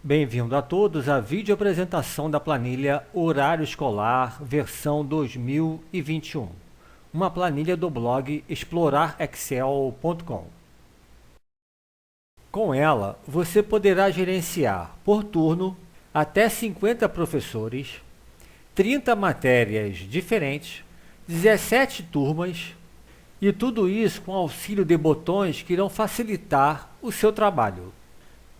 Bem-vindo a todos à vídeo apresentação da planilha Horário Escolar versão 2021, uma planilha do blog explorarexcel.com. Com ela, você poderá gerenciar por turno até 50 professores, 30 matérias diferentes, 17 turmas e tudo isso com auxílio de botões que irão facilitar o seu trabalho.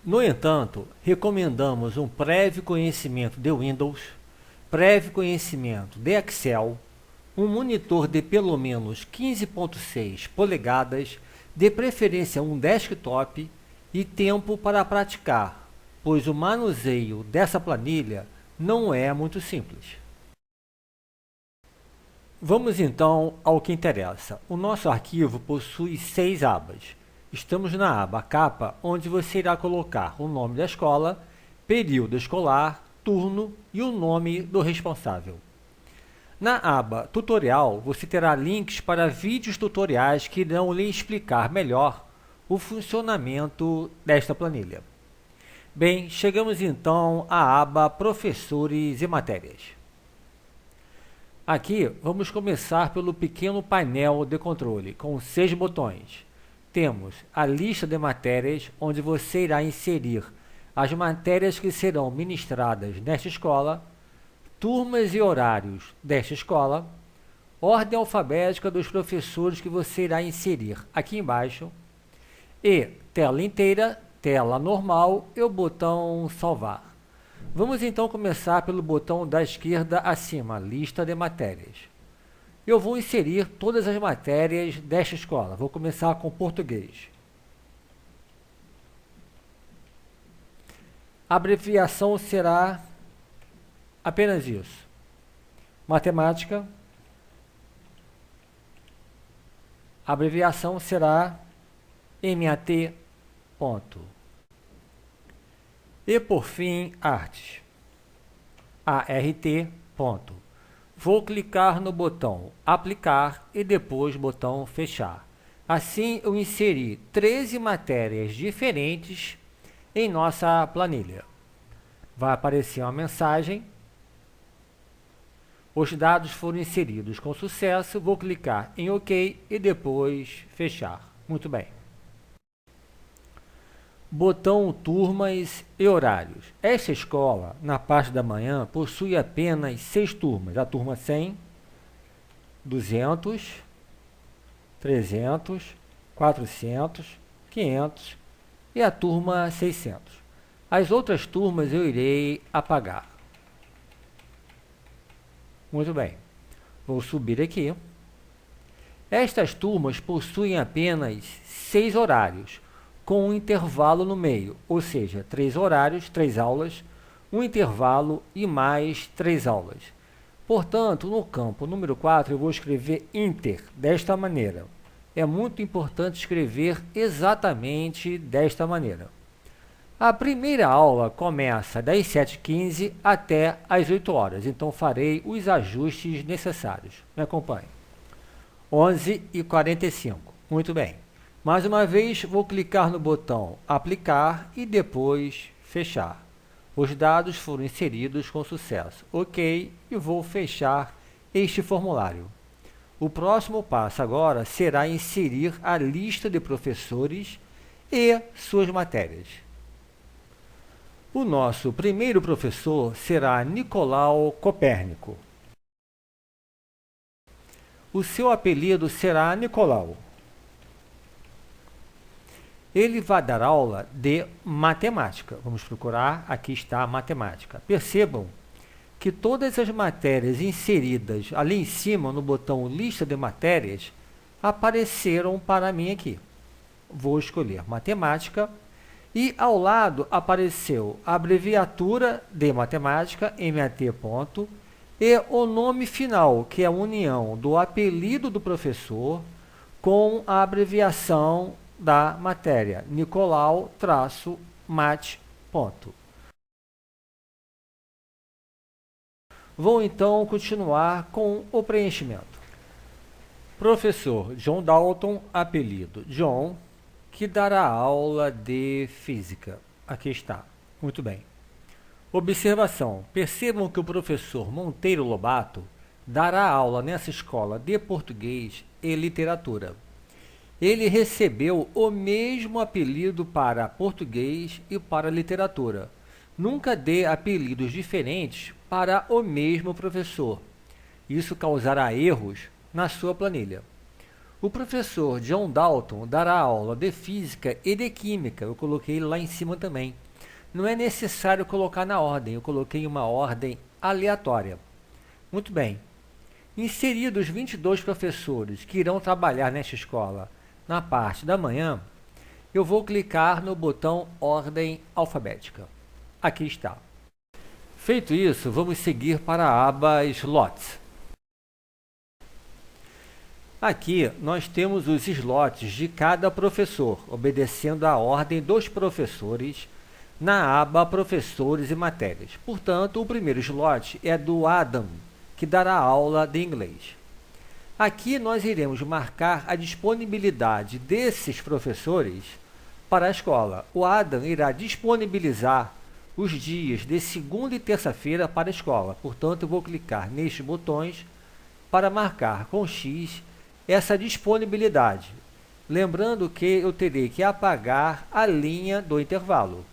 No entanto, recomendamos um prévio conhecimento de Windows, prévio conhecimento de Excel, um monitor de pelo menos 15,6 polegadas, de preferência um desktop e tempo para praticar, pois o manuseio dessa planilha não é muito simples. Vamos então ao que interessa. O nosso arquivo possui 6 abas. Estamos na aba Capa, onde você irá colocar o nome da escola, período escolar, turno e o nome do responsável. Na aba Tutorial, você terá links para vídeos tutoriais que irão lhe explicar melhor o funcionamento desta planilha. Bem, chegamos então à aba Professores e Matérias. Aqui, vamos começar pelo pequeno painel de controle, com 6 botões. Temos a lista de matérias, onde você irá inserir as matérias que serão ministradas nesta escola, turmas e horários desta escola, ordem alfabética dos professores que você irá inserir aqui embaixo, e tela inteira, tela normal e o botão salvar. Vamos então começar pelo botão da esquerda acima, lista de matérias. Eu vou inserir todas as matérias desta escola. Vou começar com português. A abreviação será apenas isso. Matemática. A abreviação será MAT. Ponto. E por fim, artes. ART. Ponto. Vou clicar no botão Aplicar e depois botão Fechar. Assim, eu inseri 13 matérias diferentes em nossa planilha. Vai aparecer uma mensagem. Os dados foram inseridos com sucesso. Vou clicar em OK e depois Fechar. Muito bem. Botão Turmas e Horários. Esta escola, na parte da manhã, possui apenas 6 turmas. A turma 100, 200, 300, 400, 500 e a turma 600. As outras turmas eu irei apagar. Muito bem. Vou subir aqui. Estas turmas possuem apenas 6 horários, com um intervalo no meio, ou seja, 3 horários, 3 aulas, um intervalo e mais 3 aulas. Portanto, no campo número 4, eu vou escrever Inter, desta maneira. É muito importante escrever exatamente desta maneira. A primeira aula começa das 7h15 até as 8 horas, então farei os ajustes necessários. Me acompanhe. 11h45. Muito bem. Mais uma vez, vou clicar no botão Aplicar e depois Fechar. Os dados foram inseridos com sucesso. OK, e vou fechar este formulário. O próximo passo agora será inserir a lista de professores e suas matérias. O nosso primeiro professor será Nicolau Copérnico. O seu apelido será Nicolau. Ele vai dar aula de matemática. Vamos procurar, aqui está a matemática. Percebam que todas as matérias inseridas ali em cima no botão lista de matérias apareceram para mim aqui. Vou escolher matemática e ao lado apareceu a abreviatura de matemática, MAT. Ponto, e o nome final, que é a união do apelido do professor com a abreviação da matéria, Nicolau-Mate. Ponto. Vou então continuar com o preenchimento. Professor John Dalton, apelido John, que dará aula de física. Aqui está. Muito bem. Observação: percebam que o professor Monteiro Lobato dará aula nessa escola de português e literatura. Ele recebeu o mesmo apelido para português e para literatura. Nunca dê apelidos diferentes para o mesmo professor. Isso causará erros na sua planilha. O professor John Dalton dará aula de física e de química. Eu coloquei lá em cima também. Não é necessário colocar na ordem, eu coloquei uma ordem aleatória. Muito bem. Inseridos 22 professores que irão trabalhar nesta escola na parte da manhã, eu vou clicar no botão Ordem Alfabética. Aqui está. Feito isso, vamos seguir para a aba Slots. Aqui nós temos os slots de cada professor, obedecendo a ordem dos professores na aba Professores e Matérias. Portanto, o primeiro slot é do Adam, que dará aula de inglês. Aqui nós iremos marcar a disponibilidade desses professores para a escola. O Adam irá disponibilizar os dias de segunda e terça-feira para a escola. Portanto, eu vou clicar nestes botões para marcar com X essa disponibilidade. Lembrando que eu terei que apagar a linha do intervalo.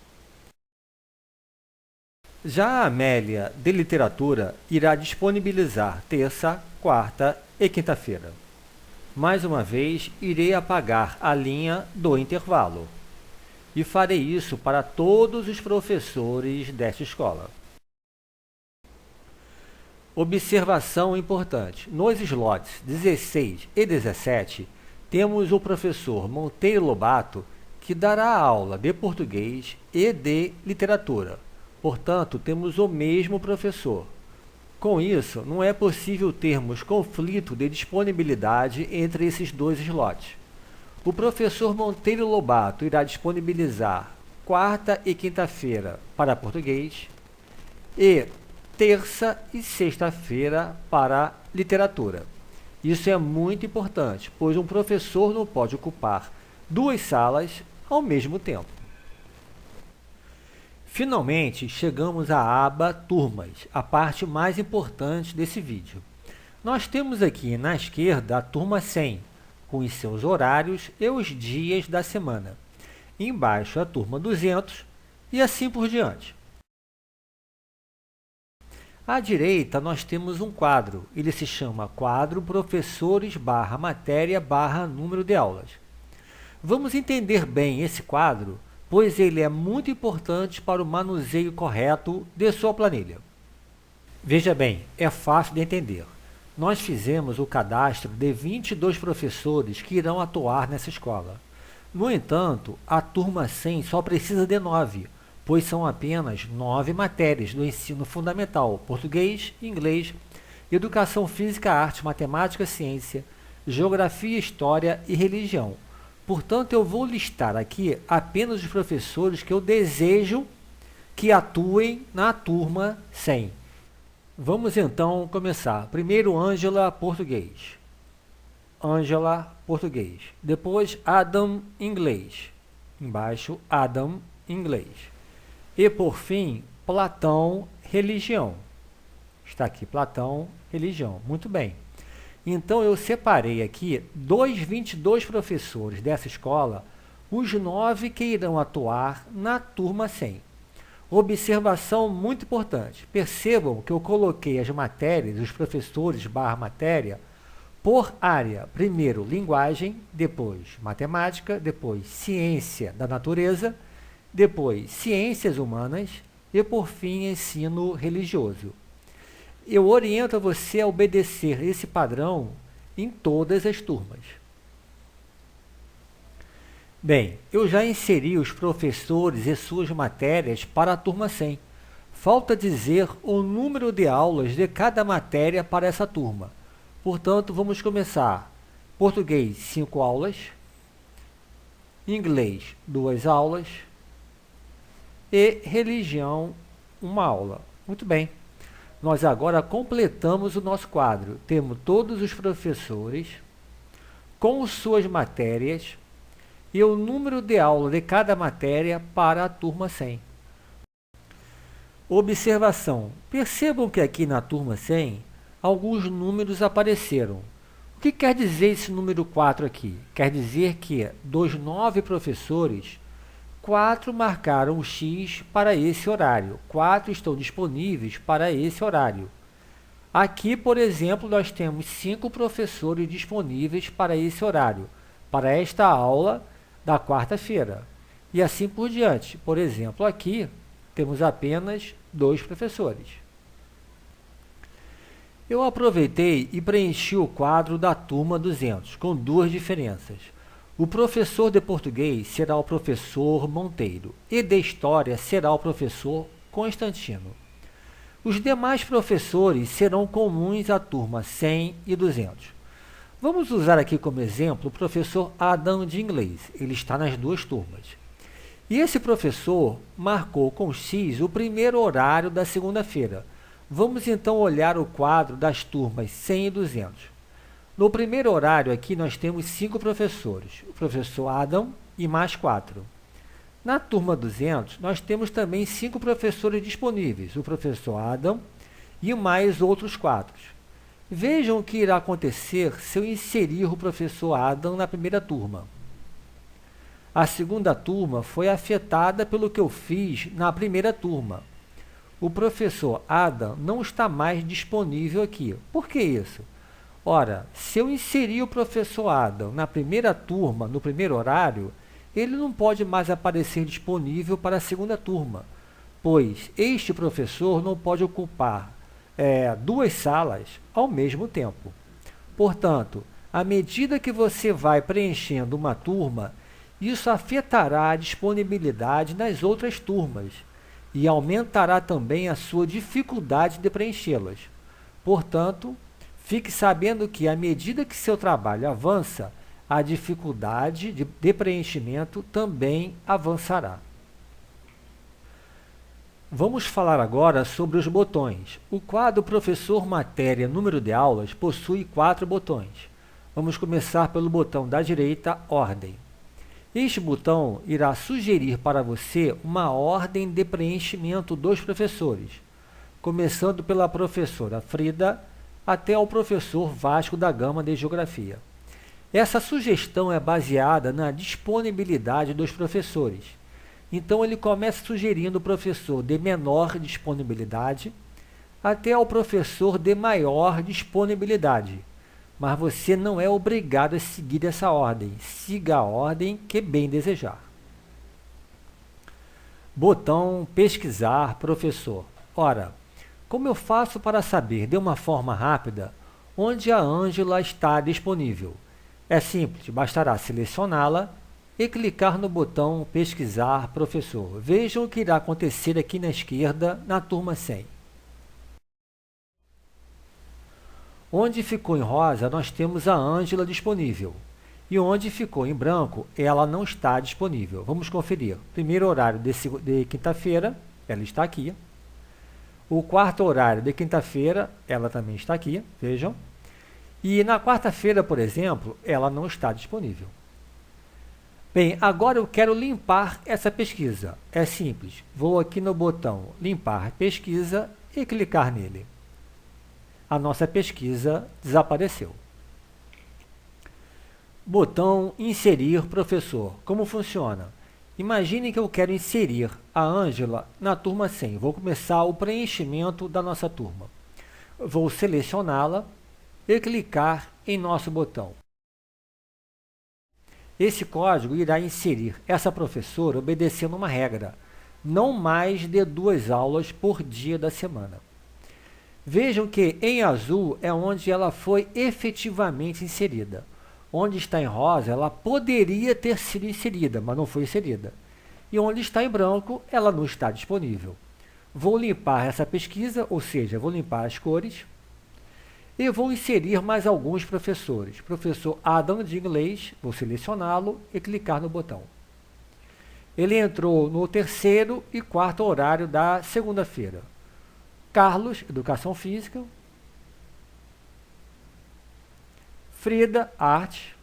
Já a Amélia, de literatura, irá disponibilizar terça, quarta e quinta-feira. Mais uma vez, irei apagar a linha do intervalo. E farei isso para todos os professores desta escola. Observação importante. Nos slots 16 e 17, temos o professor Monteiro Lobato, que dará aula de português e de literatura. Portanto, temos o mesmo professor. Com isso, não é possível termos conflito de disponibilidade entre esses dois slots. O professor Monteiro Lobato irá disponibilizar quarta e quinta-feira para português e terça e sexta-feira para literatura. Isso é muito importante, pois um professor não pode ocupar duas salas ao mesmo tempo. Finalmente, chegamos à aba Turmas, a parte mais importante desse vídeo. Nós temos aqui na esquerda a turma 100, com os seus horários e os dias da semana. Embaixo a turma 200 e assim por diante. À direita nós temos um quadro, ele se chama quadro professores/matéria/número de aulas. Vamos entender bem esse quadro, pois ele é muito importante para o manuseio correto de sua planilha. Veja bem, é fácil de entender. Nós fizemos o cadastro de 22 professores que irão atuar nessa escola. No entanto, a turma 100 só precisa de 9, pois são apenas 9 matérias do ensino fundamental: português, inglês, educação física, arte, matemática, ciência, geografia, história e religião. Portanto, eu vou listar aqui apenas os professores que eu desejo que atuem na turma 100. Vamos então começar. Primeiro, Ângela, português. Ângela, português. Depois, Adam, inglês. Embaixo, Adam, inglês. E, por fim, Platão, religião. Está aqui, Platão, religião. Muito bem. Então, eu separei aqui dos 22 professores dessa escola, os 9 que irão atuar na turma 100. Observação muito importante. Percebam que eu coloquei as matérias, os professores/matéria, por área. Primeiro, linguagem, depois, matemática, depois, ciência da natureza, depois, ciências humanas e, por fim, ensino religioso. Eu oriento você a obedecer esse padrão em todas as turmas. Bem, eu já inseri os professores e suas matérias para a turma 100. Falta dizer o número de aulas de cada matéria para essa turma. Portanto, vamos começar. Português, 5 aulas. Inglês, 2 aulas. E religião, 1 aula. Muito bem. Nós agora completamos o nosso quadro. Temos todos os professores com suas matérias e o número de aula de cada matéria para a turma 100. Observação. Percebam que aqui na turma 100, alguns números apareceram. O que quer dizer esse número 4 aqui? Quer dizer que dos 9 professores, 4 marcaram o X para esse horário. 4 estão disponíveis para esse horário. Aqui, por exemplo, nós temos 5 professores disponíveis para esse horário, para esta aula da quarta-feira. E assim por diante. Por exemplo, aqui temos apenas 2 professores. Eu aproveitei e preenchi o quadro da turma 200, com 2 diferenças. O professor de português será o professor Monteiro e de história será o professor Constantino. Os demais professores serão comuns à turma 100 e 200. Vamos usar aqui como exemplo o professor Adam de inglês. Ele está nas 2 turmas. E esse professor marcou com X o primeiro horário da segunda-feira. Vamos então olhar o quadro das turmas 100 e 200. No primeiro horário aqui nós temos 5 professores, o professor Adam e mais 4. Na turma 200 nós temos também 5 professores disponíveis, o professor Adam e mais outros 4. Vejam o que irá acontecer se eu inserir o professor Adam na primeira turma. A segunda turma foi afetada pelo que eu fiz na primeira turma. O professor Adam não está mais disponível aqui. Por que isso? Ora, se eu inserir o professor Adam na primeira turma, no primeiro horário, ele não pode mais aparecer disponível para a segunda turma, pois este professor não pode ocupar 2 salas ao mesmo tempo. Portanto, à medida que você vai preenchendo uma turma, isso afetará a disponibilidade nas outras turmas e aumentará também a sua dificuldade de preenchê-las. Portanto, fique sabendo que, à medida que seu trabalho avança, a dificuldade de preenchimento também avançará. Vamos falar agora sobre os botões. O quadro Professor Matéria Número de Aulas possui 4 botões. Vamos começar pelo botão da direita, Ordem. Este botão irá sugerir para você uma ordem de preenchimento dos professores, começando pela professora Frida até o professor Vasco da Gama de Geografia. Essa sugestão é baseada na disponibilidade dos professores. Então, ele começa sugerindo o professor de menor disponibilidade até o professor de maior disponibilidade. Mas você não é obrigado a seguir essa ordem. Siga a ordem que bem desejar. Botão Pesquisar Professor. Ora, como eu faço para saber de uma forma rápida onde a Ângela está disponível? É simples, bastará selecioná-la e clicar no botão Pesquisar Professor. Vejam o que irá acontecer aqui na esquerda na turma 100. Onde ficou em rosa, nós temos a Ângela disponível. E onde ficou em branco, ela não está disponível. Vamos conferir. Primeiro horário de quinta-feira, ela está aqui. O quarto horário de quinta-feira, ela também está aqui, vejam. E na quarta-feira, por exemplo, ela não está disponível. Bem, agora eu quero limpar essa pesquisa. É simples. Vou aqui no botão Limpar Pesquisa e clicar nele. A nossa pesquisa desapareceu. Botão Inserir Professor. Como funciona? Imagine que eu quero inserir a Ângela na turma 100. Vou começar o preenchimento da nossa turma. Vou selecioná-la e clicar em nosso botão. Esse código irá inserir essa professora obedecendo uma regra, não mais de 2 aulas por dia da semana. Vejam que em azul é onde ela foi efetivamente inserida. Onde está em rosa, ela poderia ter sido inserida, mas não foi inserida. E onde está em branco, ela não está disponível. Vou limpar essa pesquisa, ou seja, vou limpar as cores. E vou inserir mais alguns professores. Professor Adam de inglês, vou selecioná-lo e clicar no botão. Ele entrou no terceiro e quarto horário da segunda-feira. Carlos, Educação Física. Frida, Arte.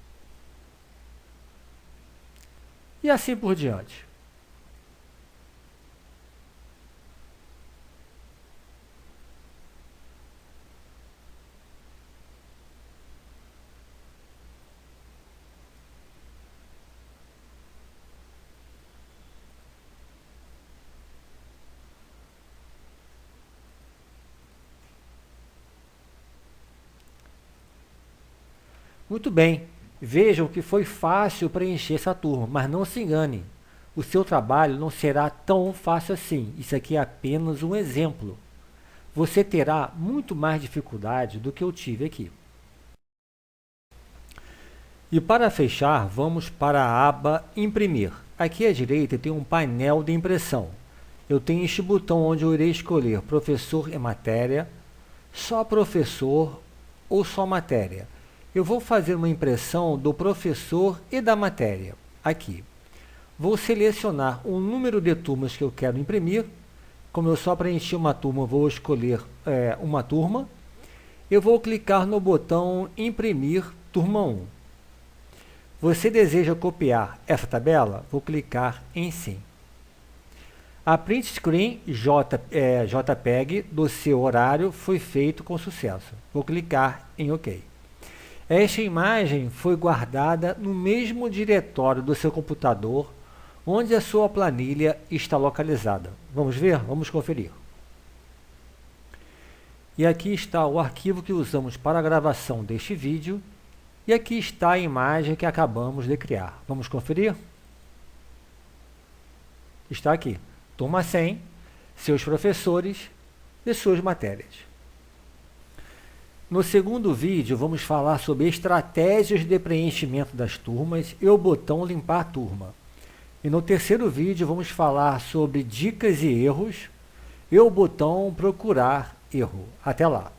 E assim por diante. Muito bem, vejam que foi fácil preencher essa turma, mas não se engane, o seu trabalho não será tão fácil assim. Isso aqui é apenas um exemplo. Você terá muito mais dificuldade do que eu tive aqui. E para fechar, vamos para a aba Imprimir. Aqui à direita tem um painel de impressão. Eu tenho este botão onde eu irei escolher professor e matéria, só professor ou só matéria. Eu vou fazer uma impressão do professor e da matéria. Aqui. Vou selecionar o número de turmas que eu quero imprimir. Como eu só preenchi uma turma, vou escolher uma turma. Eu vou clicar no botão Imprimir Turma 1. Você deseja copiar essa tabela? Vou clicar em Sim. A print screen JPEG do seu horário foi feito com sucesso. Vou clicar em OK. Esta imagem foi guardada no mesmo diretório do seu computador onde a sua planilha está localizada. Vamos ver? Vamos conferir. E aqui está o arquivo que usamos para a gravação deste vídeo. E aqui está a imagem que acabamos de criar. Vamos conferir? Está aqui. Turma 100, seus professores e suas matérias. No segundo vídeo, vamos falar sobre estratégias de preenchimento das turmas e o botão Limpar Turma. E no terceiro vídeo, vamos falar sobre dicas e erros e o botão Procurar Erro. Até lá!